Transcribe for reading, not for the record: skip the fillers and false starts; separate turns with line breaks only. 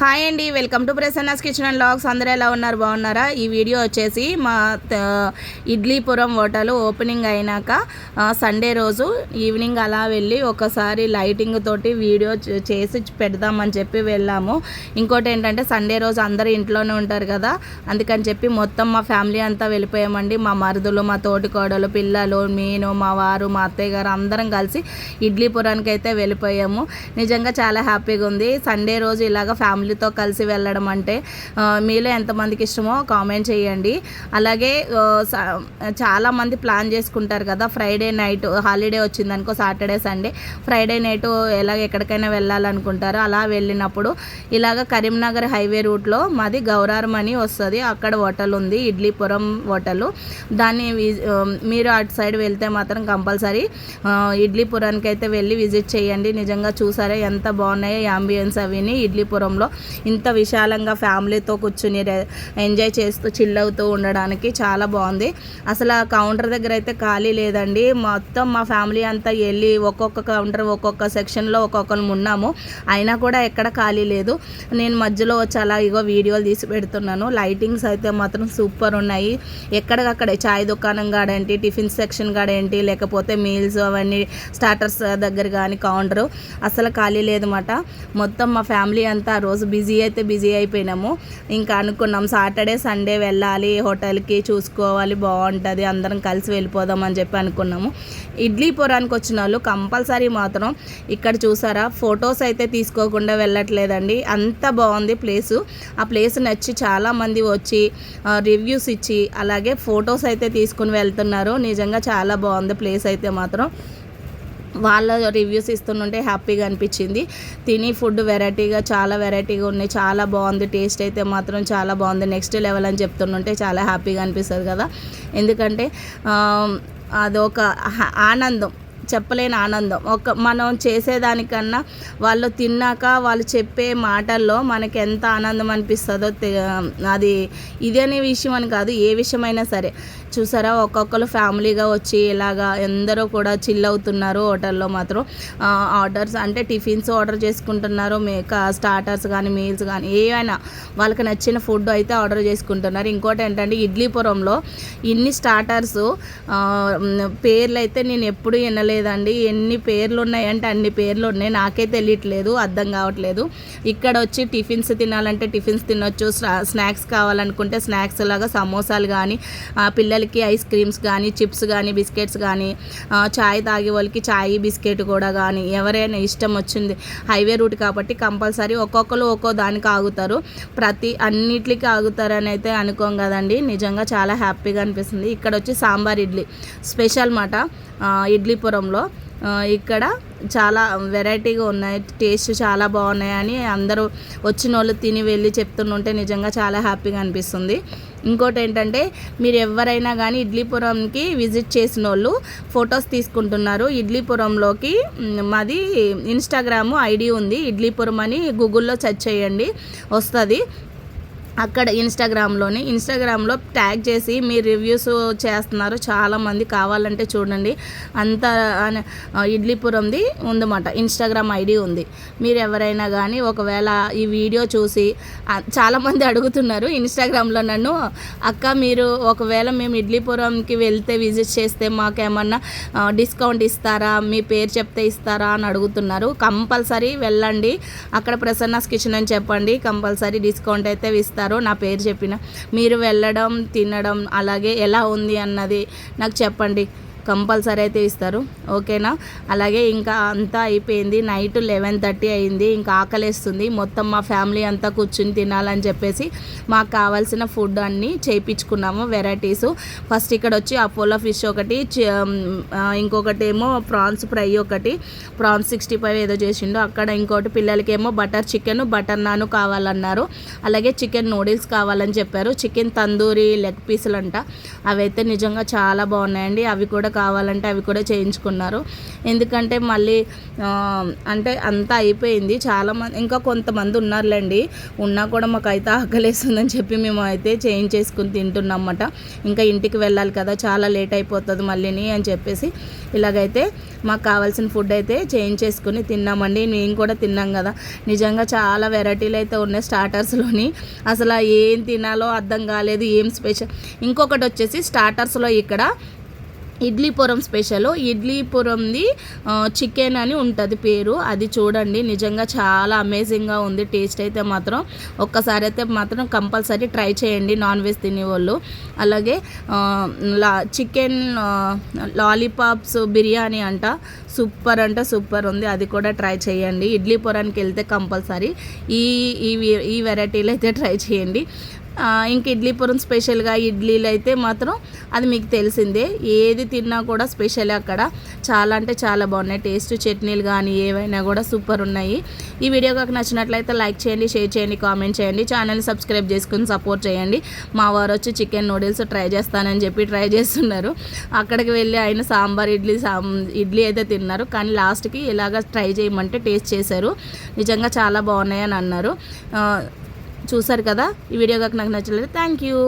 Hi అండి, welcome to Prasanna's kitchen and vlogs. అందరూ ఎలా ఉన్నారు? బాగున్నారా? ఈ వీడియో వచ్చేసి మా ఇడ్లీపురం హోటల్ ఓపెనింగ్ అయినాక సండే రోజు ఈవినింగ్ అలా వెళ్ళి ఒకసారి లైటింగ్ తోటి వీడియో చేసి పెడదామని చెప్పి వెళ్ళాము. ఇంకోటి ఏంటంటే సండే రోజు అందరూ ఇంట్లోనే ఉంటారు కదా, అందుకని చెప్పి మొత్తం మా ఫ్యామిలీ అంతా వెళ్ళిపోయామండి. మా మరుదులు, మా తోటికోడలు, పిల్లలు, నేను, మా వారు, మా అత్తయ్య గారు అందరం కలిసి ఇడ్లీపురానికి అయితే వెళ్ళిపోయాము. నిజంగా చాలా హ్యాపీగా ఉంది. సండే రోజు ఇలాగ ఫ్యామిలీతో కలిసి వెళ్ళడం అంటే మీలో ఎంతమందికి ఇష్టమో కామెంట్ చేయండి. అలాగే చాలామంది ప్లాన్ చేసుకుంటారు కదా, ఫ్రైడే నైట్ హాలిడే వచ్చిందనుకో, సాటర్డే సండే ఫ్రైడే నైట్ ఎక్కడికైనా వెళ్ళాలనుకుంటారు. అలా వెళ్ళినప్పుడు ఇలాగ కరీంనగర్ హైవే రూట్లో మాది గౌరారం అని వస్తుంది, అక్కడ హోటల్ ఉంది, ఇడ్లీపురం హోటల్. దాన్ని మీరు అటు సైడ్ వెళ్తే మాత్రం కంపల్సరీ ఇడ్లీపురానికి అయితే వెళ్ళి విజిట్ చేయండి. నిజంగా చూసారా ఎంత బాగున్నాయో యాంబియన్స్ అవిని. ఇడ్లీపురంలో ఇంత విశాలంగా ఫ్యామిలీతో కూర్చుని ఎంజాయ్ చేస్తూ చిల్ అవుతూ ఉండడానికి చాలా బాగుంది. అసలు ఆ కౌంటర్ దగ్గర అయితే ఖాళీ లేదండి. మొత్తం మా ఫ్యామిలీ అంతా వెళ్ళి ఒక్కొక్క కౌంటర్ ఒక్కొక్క సెక్షన్లో ఒక్కొక్కరు ఉన్నాము, అయినా కూడా ఎక్కడ ఖాళీ లేదు. నేను మధ్యలో వచ్చి అలా వీడియోలు తీసి పెడుతున్నాను. లైటింగ్స్ అయితే మాత్రం సూపర్ ఉన్నాయి. ఎక్కడికక్కడే చాయ్ దుకాణం కాడేంటి, టిఫిన్ సెక్షన్ కాడేంటి, లేకపోతే మీల్స్ అవన్నీ స్టార్టర్స్ దగ్గర కానీ కౌంటరు అసలు ఖాళీ లేదన్నమాట. మొత్తం మా ఫ్యామిలీ అంతా రోజు బిజీ అయిపోయినాము. ఇంకా అనుకున్నాం సాటర్డే సండే వెళ్ళాలి హోటల్కి, చూసుకోవాలి, బాగుంటుంది, అందరం కలిసి వెళ్ళిపోదాం అని చెప్పి అనుకున్నాము. ఇడ్లీపురానికి వచ్చిన వాళ్ళు కంపల్సరీ మాత్రం ఇక్కడ చూసారా ఫొటోస్ అయితే తీసుకోకుండా వెళ్ళట్లేదండి. అంత బాగుంది ప్లేసు. ఆ ప్లేస్ నచ్చి చాలామంది వచ్చి రివ్యూస్ ఇచ్చి అలాగే ఫొటోస్ అయితే తీసుకుని వెళ్తున్నారు. నిజంగా చాలా బాగుంది ప్లేస్ అయితే మాత్రం. వాళ్ళ రివ్యూస్ ఇస్తుంటే హ్యాపీగా అనిపించింది. తిని ఫుడ్ చాలా వెరైటీగా ఉన్నాయి, చాలా బాగుంది. టేస్ట్ అయితే మాత్రం చాలా బాగుంది, నెక్స్ట్ లెవెల్ అని చెప్తుంటే చాలా హ్యాపీగా అనిపిస్తుంది కదా. ఎందుకంటే అదొక ఆనందం, చెప్పలేని ఆనందం. మనం చేసేదానికన్నా వాళ్ళు తిన్నాక వాళ్ళు చెప్పే మాటల్లో మనకి ఎంత ఆనందం అనిపిస్తుందో అది ఇదనే విషయం అని కాదు, ఏ విషయమైనా సరే. చూసారా ఒక్కొక్కరు ఫ్యామిలీగా వచ్చి ఇలాగా ఎందరో కూడా చిల్ అవుతున్నారు. హోటల్లో మాత్రం ఆర్డర్స్ అంటే టిఫిన్స్ ఆర్డర్ చేసుకుంటున్నారు, స్టార్టర్స్ కానీ మీల్స్ కానీ ఏవైనా వాళ్ళకి నచ్చిన ఫుడ్ అయితే ఆర్డర్ చేసుకుంటున్నారు. ఇంకోటి ఏంటంటే ఇడ్లీపురంలో ఇన్ని స్టార్టర్స్ పేర్లు అయితే నేను ఎప్పుడు వినలేదండి. ఎన్ని పేర్లు ఉన్నాయంటే అన్ని పేర్లు ఉన్నాయి, నాకే తెలియట్లేదు, అర్థం కావట్లేదు. ఇక్కడ వచ్చి టిఫిన్స్ తినాలంటే టిఫిన్స్ తినొచ్చు, స్నాక్స్ కావాలనుకుంటే స్నాక్స్ లాగా సమోసాలు కానీ, పిల్లలకి ఐస్ క్రీమ్స్ కానీ, చిప్స్ కానీ, బిస్కెట్స్ కానీ, చాయ్ తాగే వాళ్ళకి చాయ్ బిస్కెట్ కూడా కానీ, ఎవరైనా ఇష్టం వచ్చింది. హైవే రూట్ కాబట్టి కంపల్సరీ ఒక్కొక్కరు ఒక్కో దానికి ఆగుతారు, అన్నిటికీ ఆగుతారని అయితే అనుకోం కదండి. నిజంగా చాలా హ్యాపీగా అనిపిస్తుంది. ఇక్కడ వచ్చి సాంబార్ ఇడ్లీ స్పెషల్ మాట ఇడ్లీపురంలో. ఇక్కడ చాలా వెరైటీగా ఉన్నాయి, టేస్ట్ చాలా బాగున్నాయని అందరూ వచ్చిన వాళ్ళు తిని వెళ్ళి చెప్తుంటే నిజంగా చాలా హ్యాపీగా అనిపిస్తుంది. ఇంకోటి ఏంటంటే మీరు ఎవరైనా కానీ ఇడ్లీపురంకి విజిట్ చేసిన వాళ్ళు ఫొటోస్ తీసుకుంటున్నారు. ఇడ్లీపురంలోకి మాది ఇన్స్టాగ్రామ్ ఐడి ఉంది, ఇడ్లీపురం అని గూగుల్లో సెర్చ్ చేయండి వస్తుంది. అక్కడ ఇన్స్టాగ్రామ్లో ట్యాగ్ చేసి మీరు రివ్యూస్ చేస్తున్నారు చాలామంది, కావాలంటే చూడండి. అంత ఇడ్లీపురంది ఉందన్నమాట, ఇన్స్టాగ్రామ్ ఐడి ఉంది. మీరు ఎవరైనా కానీ ఒకవేళ ఈ వీడియో చూసి చాలామంది అడుగుతున్నారు ఇన్స్టాగ్రామ్లో నన్ను, అక్క మీరు ఒకవేళ మేము ఇడ్లీపురంకి వెళ్తే విజిట్ చేస్తే మాకేమన్నా డిస్కౌంట్ ఇస్తారా, మీ పేరు చెప్తే ఇస్తారా అని అడుగుతున్నారు. కంపల్సరీ వెళ్ళండి, అక్కడ ప్రసన్నాస్ కిచెన్ అని చెప్పండి, కంపల్సరీ డిస్కౌంట్ అయితే ఇస్తారు. నా పేరు చెప్పిన మీరు వెళ్ళడం తినడం అలాగే ఎలా ఉంది అన్నది నాకు చెప్పండి, కంపల్సరీ అయితే ఇస్తారు. ఓకేనా? అలాగే ఇంకా అంతా అయిపోయింది, నైట్ 11:30 అయింది. ఇంకా ఆకలేస్తుంది. మొత్తం మా ఫ్యామిలీ అంతా కూర్చుని తినాలని చెప్పేసి మాకు కావాల్సిన ఫుడ్ అన్నీ చేయించుకున్నాము, వెరైటీస్. ఫస్ట్ ఇక్కడ వచ్చి అపోలో ఫిష్ ఒకటి, ఇంకొకటి ఏమో ప్రాన్స్ ఫ్రై ఒకటి, ప్రాన్స్ 65 ఏదో చేసిండు. అక్కడ ఇంకోటి పిల్లలకేమో బటర్ చికెన్, బటర్ నాన్ కావాలన్నారు. అలాగే చికెన్ నూడిల్స్ కావాలని చెప్పారు. చికెన్ తందూరి లెగ్ పీసులు అంట, అవైతే నిజంగా చాలా బాగున్నాయండి. అవి కూడా కూడా కావాలంటే అవి కూడా చేయించుకున్నారు. ఎందుకంటే మళ్ళీ అంటే అంతా అయిపోయింది. చాలామంది ఇంకా కొంతమంది ఉన్నారులేండి, ఉన్నా కూడా మాకైతే ఆకలేస్తుందని చెప్పి మేము అయితే చేయించేసుకుని తింటున్నామన్నమాట. ఇంకా ఇంటికి వెళ్ళాలి కదా, చాలా లేట్ అయిపోతుంది మళ్ళీని అని చెప్పేసి ఇలాగైతే మాకు కావాల్సిన ఫుడ్ అయితే చేయించేసుకుని తిన్నామండి. మేము కూడా తిన్నాం కదా. నిజంగా చాలా వెరైటీలు అయితే ఉన్నాయి స్టార్టర్స్లోని. అసలు ఏం తినాలో అర్థం కాలేదు, ఏం స్పెషల్. ఇంకొకటి వచ్చేసి స్టార్టర్స్లో ఇక్కడ ఇడ్లీపురం స్పెషల్, ఇడ్లీపురంది చికెన్ అని ఉంటుంది పేరు. అది చూడండి, నిజంగా చాలా అమేజింగ్గా ఉంది. టేస్ట్ అయితే మాత్రం ఒక్కసారి అయితే మాత్రం కంపల్సరీ ట్రై చేయండి నాన్ వెజ్ తినేవాళ్ళు. అలాగే చికెన్ లాలీపాప్స్ బిర్యానీ అంట, సూపర్ అంటే సూపర్ ఉంది, అది కూడా ట్రై చేయండి. ఇడ్లీపురానికి వెళ్తే కంపల్సరీ ఈ వెరైటీలు అయితే ట్రై చేయండి. ఇంక ఇడ్లీపురం స్పెషల్గా ఇడ్లీలు అయితే మాత్రం అది మీకు తెలిసిందే, ఏది తిన్నా కూడా స్పెషల్ అక్కడ. చాలా అంటే చాలా బాగున్నాయి టేస్ట్. చట్నీలు కానీ ఏవైనా కూడా సూపర్ ఉన్నాయి. ఈ వీడియో కాక నచ్చినట్లయితే లైక్ చేయండి, షేర్ చేయండి, కామెంట్ చేయండి, ఛానల్ని సబ్స్క్రైబ్ చేసుకుని సపోర్ట్ చేయండి. మా వారు వచ్చి చికెన్ నూడిల్స్ ట్రై చేస్తానని చెప్పి ట్రై చేస్తున్నారు. అక్కడికి వెళ్ళి ఆయన సాంబార్ ఇడ్లీ అయితే తిన్నారు, కానీ లాస్ట్కి ఇలాగ ట్రై చేయమంటే టేస్ట్ చేశారు. నిజంగా చాలా బాగున్నాయని అన్నారు. చూసారు కదా. ఈ వీడియో కాక నాకు నచ్చలేదు. Thank you.